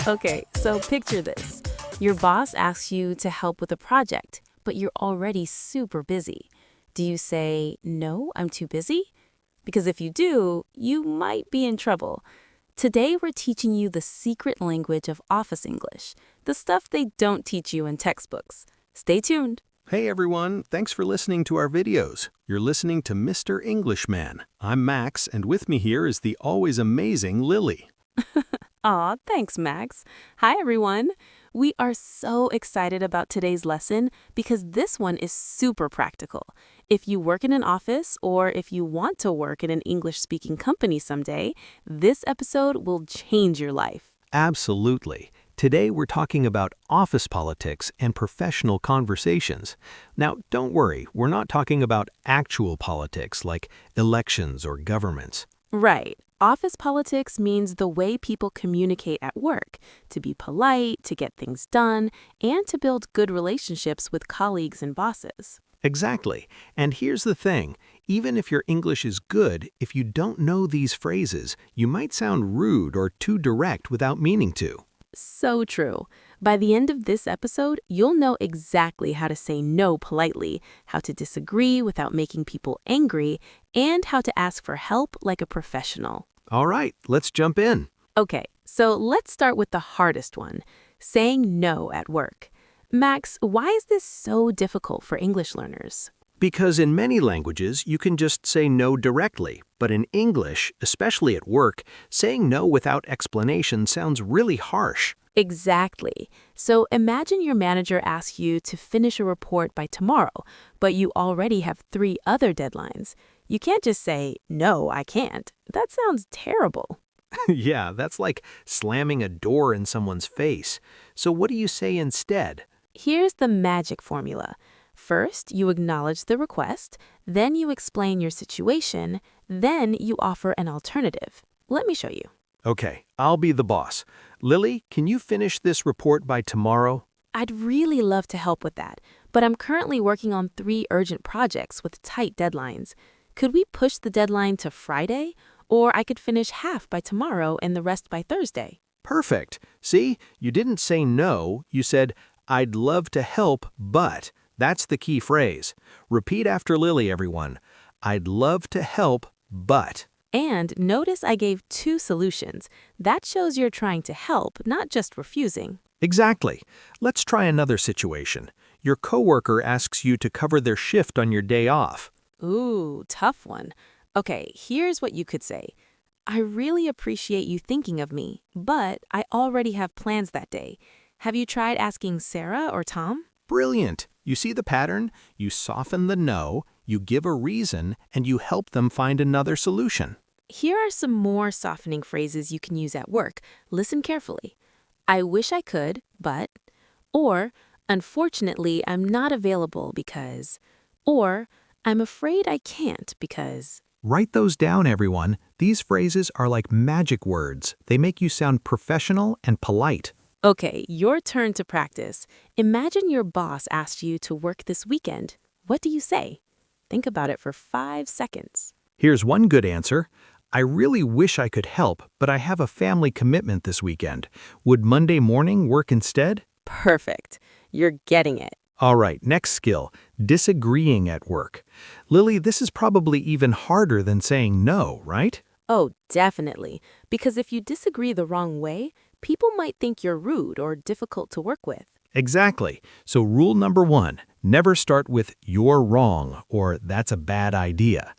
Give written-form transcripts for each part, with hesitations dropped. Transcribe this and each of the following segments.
Okay, so picture this. Your boss asks you to help with a project, but you're already super busy. Do you say, "No, I'm too busy"? Because if you do, you might be in trouble. Today, we're teaching you the secret language of office English, the stuff they don't teach you in textbooks. Stay tuned. Hey everyone, thanks for listening to our videos. You're listening to Mr. Englishman. I'm Max, and with me here is the always amazing Lily. Aw, thanks, Max. Hi, everyone. We are so excited about today's lesson because this one is super practical. If you work in an office or if you want to work in an English-speaking company someday, this episode will change your life. Absolutely. Today we're talking about office politics and professional conversations. Now, don't worry, we're not talking about actual politics like elections or governments. Right. Office politics means the way people communicate at work, to be polite, to get things done, and to build good relationships with colleagues and bosses. Exactly. And here's the thing, even if your English is good, if you don't know these phrases, you might sound rude or too direct without meaning to. So true. By the end of this episode, you'll know exactly how to say no politely, how to disagree without making people angry, and how to ask for help like a professional. All right, let's jump in. Okay, so let's start with the hardest one, saying no at work. Max, why is this so difficult for English learners? Because in many languages, you can just say no directly, but in English, especially at work, saying no without explanation sounds really harsh. Exactly. So imagine your manager asks you to finish a report by tomorrow, but you already have 3 other deadlines. You can't just say, "No, I can't." That sounds terrible. Yeah, that's like slamming a door in someone's face. So what do you say instead? Here's the magic formula. First, you acknowledge the request, then you explain your situation, then you offer an alternative. Let me show you. Okay, I'll be the boss. Lily, can you finish this report by tomorrow? I'd really love to help with that, but I'm currently working on 3 urgent projects with tight deadlines. Could we push the deadline to Friday? Or I could finish half by tomorrow and the rest by Thursday. Perfect. See, you didn't say no, you said, "I'd love to help, but..." That's the key phrase. Repeat after Lily, everyone. I'd love to help, but... And notice I gave 2 solutions. That shows you're trying to help, not just refusing. Exactly. Let's try another situation. Your coworker asks you to cover their shift on your day off. Ooh, tough one. Okay, here's what you could say. I really appreciate you thinking of me, but I already have plans that day. Have you tried asking Sarah or Tom? Brilliant. You see the pattern? You soften the no, you give a reason, and you help them find another solution. Here are some more softening phrases you can use at work. Listen carefully. I wish I could, but, or, unfortunately, I'm not available because, or, I'm afraid I can't because. Write those down, everyone. These phrases are like magic words. They make you sound professional and polite. Okay, your turn to practice. Imagine your boss asked you to work this weekend. What do you say? Think about it for 5 seconds. Here's one good answer. I really wish I could help, but I have a family commitment this weekend. Would Monday morning work instead? Perfect. You're getting it. All right, next skill, disagreeing at work. Lily, this is probably even harder than saying no, right? Oh, definitely. Because if you disagree the wrong way, people might think you're rude or difficult to work with. Exactly. So rule number 1, never start with "you're wrong" or "that's a bad idea."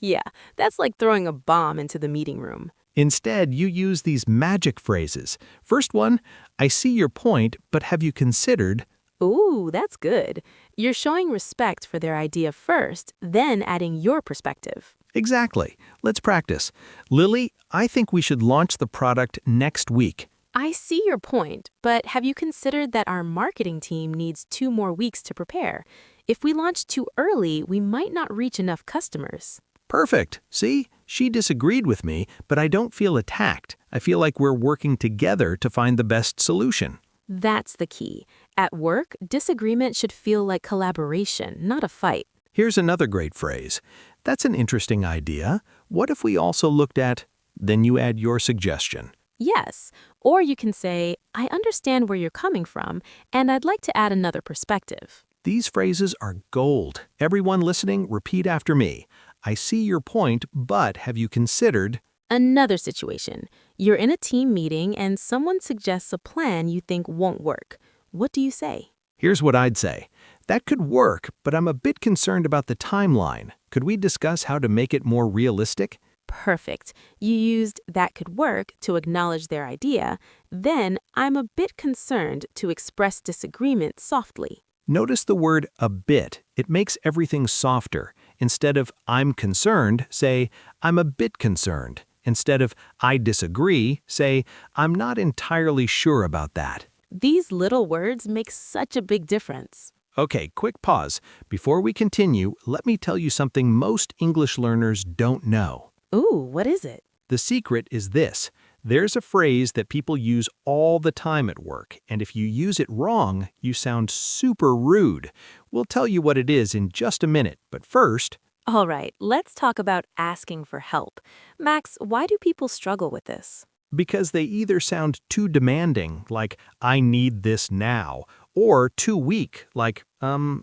Yeah, that's like throwing a bomb into the meeting room. Instead, you use these magic phrases. First one, I see your point, but have you considered... Ooh, that's good. You're showing respect for their idea first, then adding your perspective. Exactly. Let's practice. Lily, I think we should launch the product next week. I see your point, but have you considered that our marketing team needs 2 more weeks to prepare? If we launch too early, we might not reach enough customers. Perfect. See, she disagreed with me, but I don't feel attacked. I feel like we're working together to find the best solution. That's the key. At work, disagreement should feel like collaboration, not a fight. Here's another great phrase. That's an interesting idea. What if we also looked at... Then you add your suggestion. Yes, Or you can say, I understand where you're coming from, and I'd like to add another perspective. These phrases are gold. Everyone listening, repeat after me. I see your point, but have you considered? Another situation. You're in a team meeting and someone suggests a plan you think won't work. What do you say? Here's what I'd say. That could work, but I'm a bit concerned about the timeline. Could we discuss how to make it more realistic? Perfect. You used that could work to acknowledge their idea. Then, I'm a bit concerned to express disagreement softly. Notice the word a bit. It makes everything softer. Instead of I'm concerned, say I'm a bit concerned. Instead of I disagree, say I'm not entirely sure about that. These little words make such a big difference. Okay, quick pause. Before we continue, let me tell you something most English learners don't know. Ooh, what is it? The secret is this. There's a phrase that people use all the time at work, and if you use it wrong, you sound super rude. We'll tell you what it is in just a minute, but first, All right, let's talk about asking for help. Max, why do people struggle with this? because they either sound too demanding, like I need this now, or too weak, like,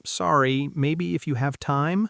sorry, maybe if you have time?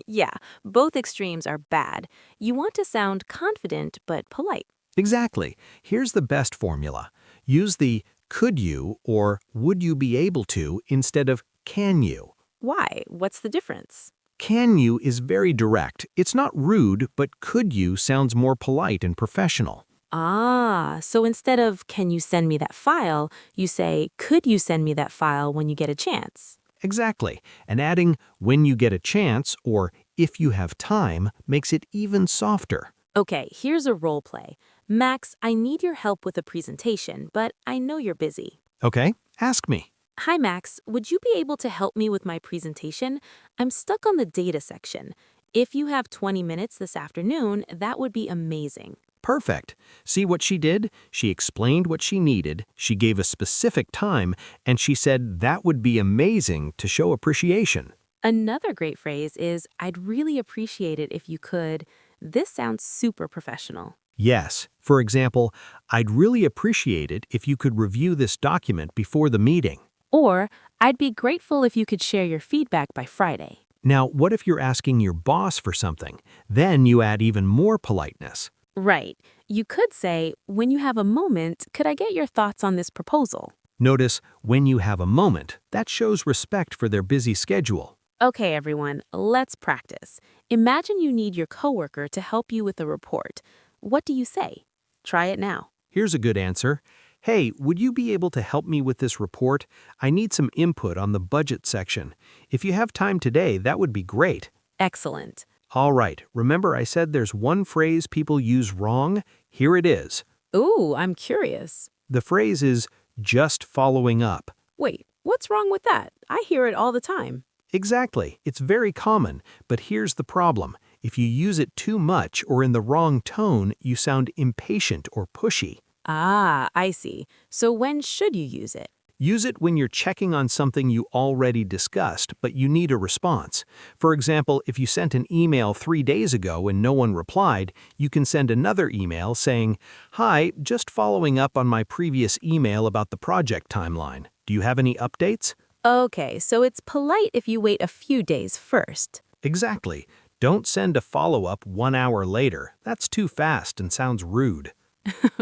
Yeah, both extremes are bad. You want to sound confident but polite. Exactly. Here's the best formula. Use the could you or would you be able to instead of can you. Why? What's the difference? Can you is very direct. It's not rude, but could you sounds more polite and professional. Ah, so instead of can you send me that file, you say could you send me that file when you get a chance? Exactly. And adding when you get a chance or if you have time makes it even softer. Okay, here's a role play. Max, I need your help with a presentation, but I know you're busy. Okay, ask me. Hi, Max. Would you be able to help me with my presentation? I'm stuck on the data section. If you have 20 minutes this afternoon, that would be amazing. Perfect. See what she did? She explained what she needed, she gave a specific time, and she said that would be amazing to show appreciation. Another great phrase is, I'd really appreciate it if you could. This sounds super professional. Yes. For example, I'd really appreciate it if you could review this document before the meeting. Or, I'd be grateful if you could share your feedback by Friday. Now, what if you're asking your boss for something? Then you add even more politeness. Right. You could say, when you have a moment, could I get your thoughts on this proposal? Notice, when you have a moment, that shows respect for their busy schedule. Okay, everyone, let's practice. Imagine you need your coworker to help you with a report. What do you say? Try it now. Here's a good answer. Hey, would you be able to help me with this report? I need some input on the budget section. If you have time today, that would be great. Excellent. All right, remember I said there's one phrase people use wrong? Here it is. Ooh, I'm curious. The phrase is just following up. Wait, what's wrong with that? I hear it all the time. Exactly, it's very common, but here's the problem. If you use it too much or in the wrong tone, you sound impatient or pushy. Ah, I see. So when should you use it? Use it when you're checking on something you already discussed, but you need a response. For example, if you sent an email 3 days ago and no one replied, you can send another email saying, "Hi, just following up on my previous email about the project timeline. Do you have any updates?" Okay, so it's polite if you wait a few days first. Exactly. Don't send a follow-up 1 hour later. That's too fast and sounds rude.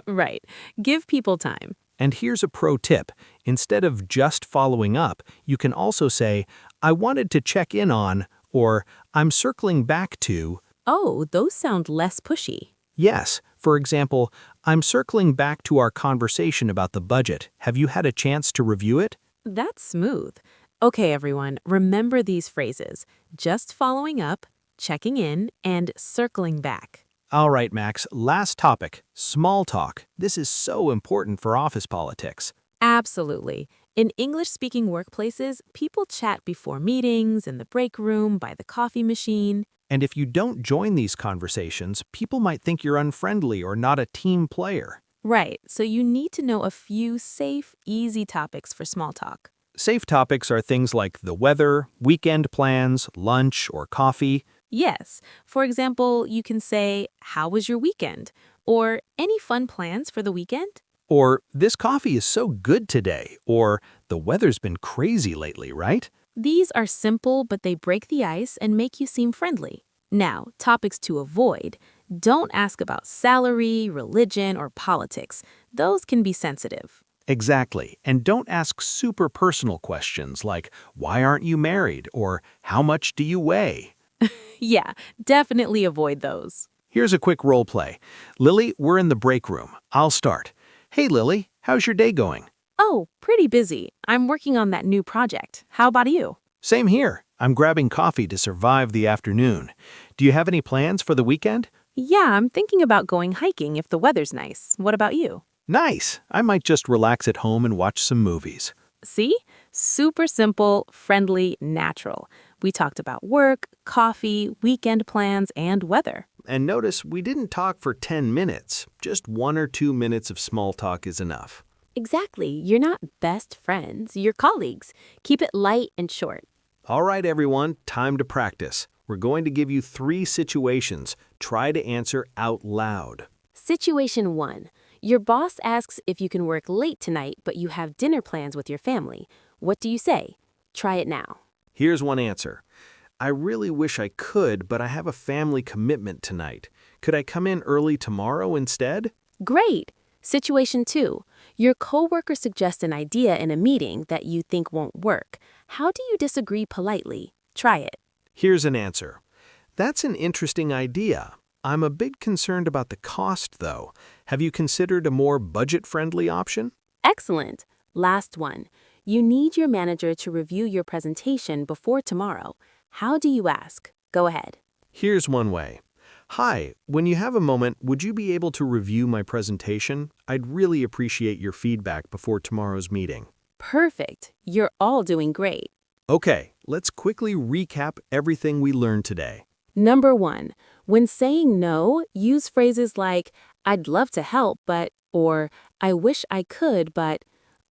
Right. Give people time. And here's a pro tip. Instead of just following up, you can also say, I wanted to check in on, or I'm circling back to. Oh, those sound less pushy. Yes, for example, I'm circling back to our conversation about the budget. Have you had a chance to review it? That's smooth. Okay, everyone, remember these phrases. Just following up, checking in, and circling back. All right, Max, last topic, small talk. This is so important for office politics. Absolutely. In English-speaking workplaces, people chat before meetings, in the break room, by the coffee machine. And if you don't join these conversations, people might think you're unfriendly or not a team player. Right, so you need to know a few safe, easy topics for small talk. Safe topics are things like the weather, weekend plans, lunch, or coffee. Yes, for example, you can say, how was your weekend? Or any fun plans for the weekend? Or, this coffee is so good today. Or, the weather's been crazy lately, right? These are simple, but they break the ice and make you seem friendly. Now, topics to avoid. Don't ask about salary, religion, or politics. Those can be sensitive. Exactly. And don't ask super personal questions like, why aren't you married? Or, how much do you weigh? Yeah, definitely avoid those. Here's a quick role play. Lily, we're in the break room. I'll start. Hey, Lily, how's your day going? Oh, pretty busy. I'm working on that new project. How about you? Same here. I'm grabbing coffee to survive the afternoon. Do you have any plans for the weekend? Yeah, I'm thinking about going hiking if the weather's nice. What about you? Nice. I might just relax at home and watch some movies. See? Super simple, friendly, natural. We talked about work, coffee, weekend plans, and weather. And notice we didn't talk for 10 minutes. Just 1 or 2 minutes of small talk is enough. Exactly. You're not best friends, you're colleagues. Keep it light and short. All right, everyone, time to practice. We're going to give you 3 situations. Try to answer out loud. Situation 1. Your boss asks if you can work late tonight, but you have dinner plans with your family. What do you say? Try it now. Here's one answer. I really wish I could, but I have a family commitment tonight. Could I come in early tomorrow instead? Great! Situation 2. Your coworker suggests an idea in a meeting that you think won't work. How do you disagree politely? Try it. Here's an answer. That's an interesting idea. I'm a bit concerned about the cost, though. Have you considered a more budget-friendly option? Excellent! Last one. You need your manager to review your presentation before tomorrow. How do you ask? Go ahead. Here's one way. Hi, when you have a moment, would you be able to review my presentation? I'd really appreciate your feedback before tomorrow's meeting. Perfect. You're all doing great. Okay, let's quickly recap everything we learned today. Number 1. When saying no, use phrases like, I'd love to help, but, or I wish I could, but.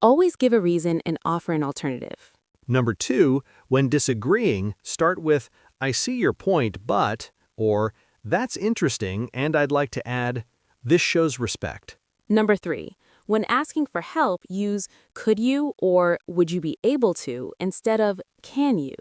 Always give a reason and offer an alternative. Number 2, when disagreeing, start with, I see your point, but, or, that's interesting, and I'd like to add, this shows respect. Number 3. When asking for help, use could you or would you be able to instead of can you.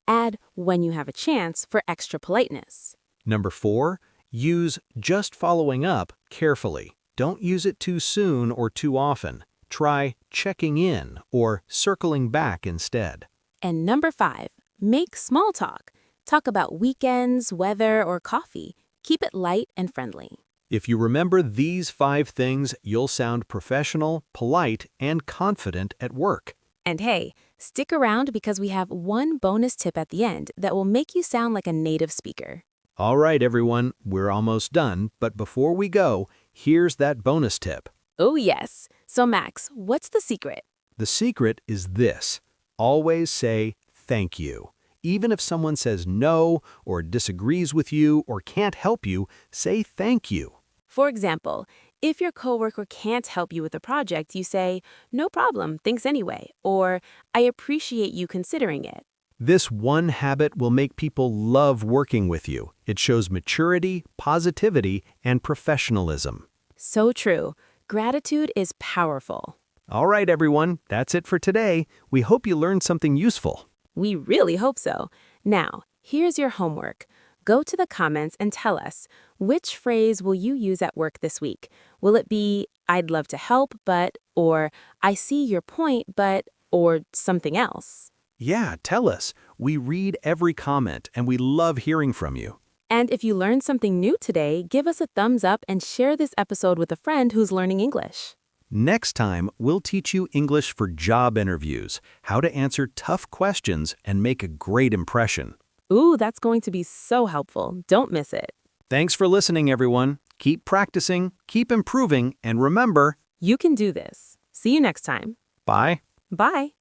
Add when you have a chance for extra politeness. Number 4, use just following up carefully. Don't use it too soon or too often. Try checking in or circling back instead. And number 5, make small talk. Talk about weekends, weather, or coffee. Keep it light and friendly. If you remember these 5 things, you'll sound professional, polite, and confident at work. And hey, stick around because we have one bonus tip at the end that will make you sound like a native speaker. All right, everyone, we're almost done, but before we go, here's that bonus tip. Oh yes. So Max, what's the secret? The secret is this. Always say thank you. Even if someone says no, or disagrees with you, or can't help you, say thank you. For example, if your coworker can't help you with a project, you say, no problem, thanks anyway, or I appreciate you considering it. This one habit will make people love working with you. It shows maturity, positivity, and professionalism. So true. Gratitude is powerful. All right, everyone, that's it for today. We hope you learned something useful. We really hope so. Now, here's your homework. Go to the comments and tell us, which phrase will you use at work this week? Will it be, I'd love to help, but, or I see your point, but, or something else? Yeah, tell us. We read every comment and we love hearing from you. And if you learned something new today, give us a thumbs up and share this episode with a friend who's learning English. Next time, we'll teach you English for job interviews, how to answer tough questions and make a great impression. Ooh, that's going to be so helpful. Don't miss it. Thanks for listening, everyone. Keep practicing, keep improving, and remember, You can do this. See you next time. bye. Bye.